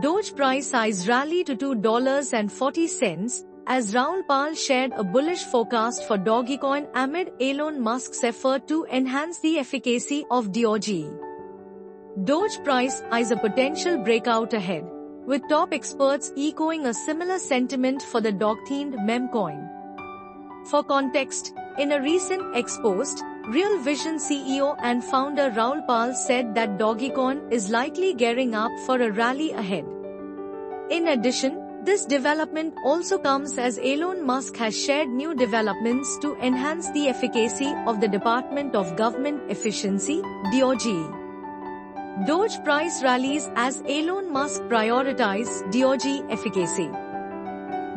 Doge price size rally to $2.40 as Raoul Pal shared a bullish forecast for Dogecoin amid Elon Musk's effort to enhance the efficacy of Doge. Doge price eyes a potential breakout ahead, with top experts echoing a similar sentiment for the dog-themed meme coin. For context, in a recent X post, Real Vision CEO and founder Raoul Pal said that Dogecoin is likely gearing up for a rally ahead. In addition, this development also comes as Elon Musk has shared new developments to enhance the efficacy of the Department of Government Efficiency, DOGE. Doge price rallies as Elon Musk prioritizes DOGE efficacy.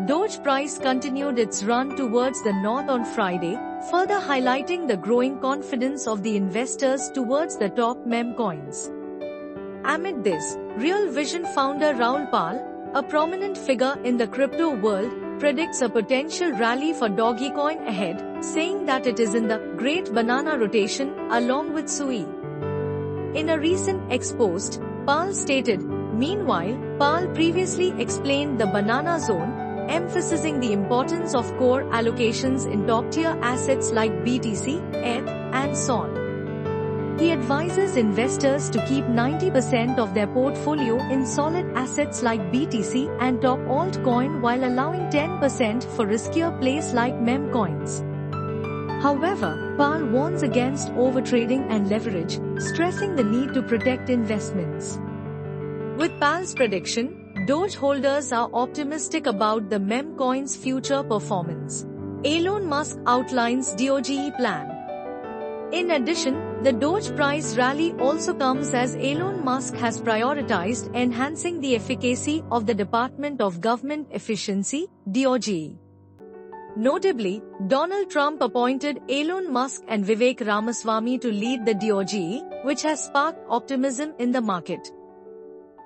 Doge price continued its run towards the north on Friday, further highlighting the growing confidence of the investors towards the top meme coins. Amid this, Real Vision founder Raoul Pal, a prominent figure in the crypto world, predicts a potential rally for Dogecoin ahead, saying that it is in the Great Banana Rotation along with SUI. In a recent X post, Pal stated, "Meanwhile, Pal previously explained the banana zone, emphasizing the importance of core allocations in top-tier assets like BTC, ETH, and SOL. He advises investors to keep 90% of their portfolio in solid assets like BTC and top altcoin while allowing 10% for riskier plays like meme coins." However, Pal warns against overtrading and leverage, stressing the need to protect investments. With Pal's prediction, Doge holders are optimistic about the meme coin's future performance. Elon Musk outlines DOGE plan. In addition, the Doge price rally also comes as Elon Musk has prioritized enhancing the efficacy of the Department of Government Efficiency, DOGE. Notably, Donald Trump appointed Elon Musk and Vivek Ramaswamy to lead the DOGE, which has sparked optimism in the market.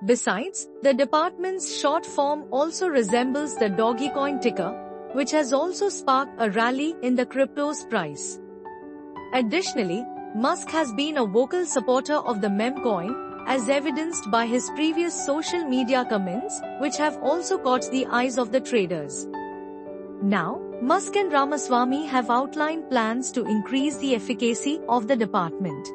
Besides, the department's short form also resembles the Dogecoin ticker, which has also sparked a rally in the crypto's price. Additionally, Musk has been a vocal supporter of the meme coin, as evidenced by his previous social media comments, which have also caught the eyes of the traders. Now, Musk and Ramaswamy have outlined plans to increase the efficacy of the department.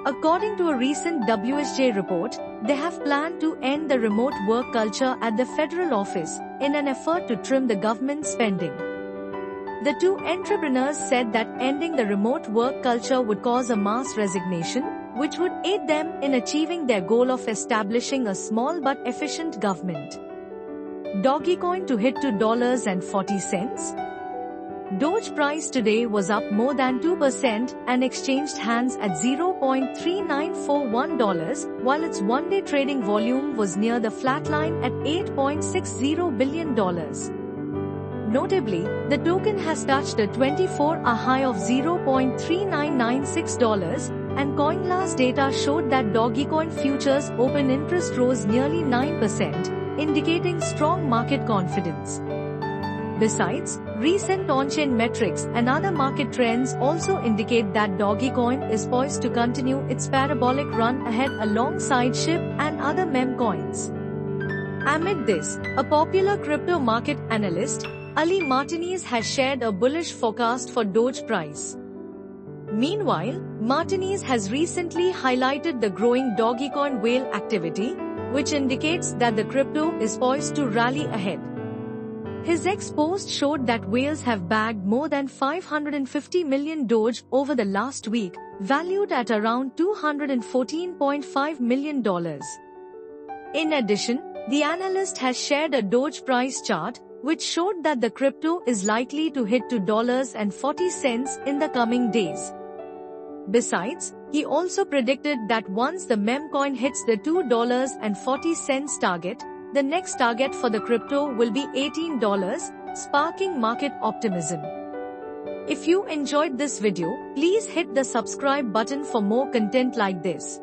According to a recent WSJ report, they have planned to end the remote work culture at the federal office, in an effort to trim the government spending. The two entrepreneurs said that ending the remote work culture would cause a mass resignation, which would aid them in achieving their goal of establishing a small but efficient government. Dogecoin to hit $2.40. Doge price today was up more than 2% and exchanged hands at $0.3941, while its one-day trading volume was near the flatline at $8.60 billion. Notably, the token has touched a 24-hour high of $0.3996, and CoinGlass data showed that Dogecoin futures open interest rose nearly 9%, indicating strong market confidence. Besides, recent on-chain metrics and other market trends also indicate that Dogecoin is poised to continue its parabolic run ahead alongside SHIB and other meme coins. Amid this, a popular crypto market analyst, Ali Martinez, has shared a bullish forecast for Doge price. Meanwhile, Martinez has recently highlighted the growing Dogecoin whale activity, which indicates that the crypto is poised to rally ahead. His X post showed that whales have bagged more than 550 million Doge over the last week, valued at around $214.5 million. In addition, the analyst has shared a Doge price chart, which showed that the crypto is likely to hit $2.40 in the coming days. Besides, he also predicted that once the meme coin hits the $2.40 target, the next target for the crypto will be $18, sparking market optimism. If you enjoyed this video, please hit the subscribe button for more content like this.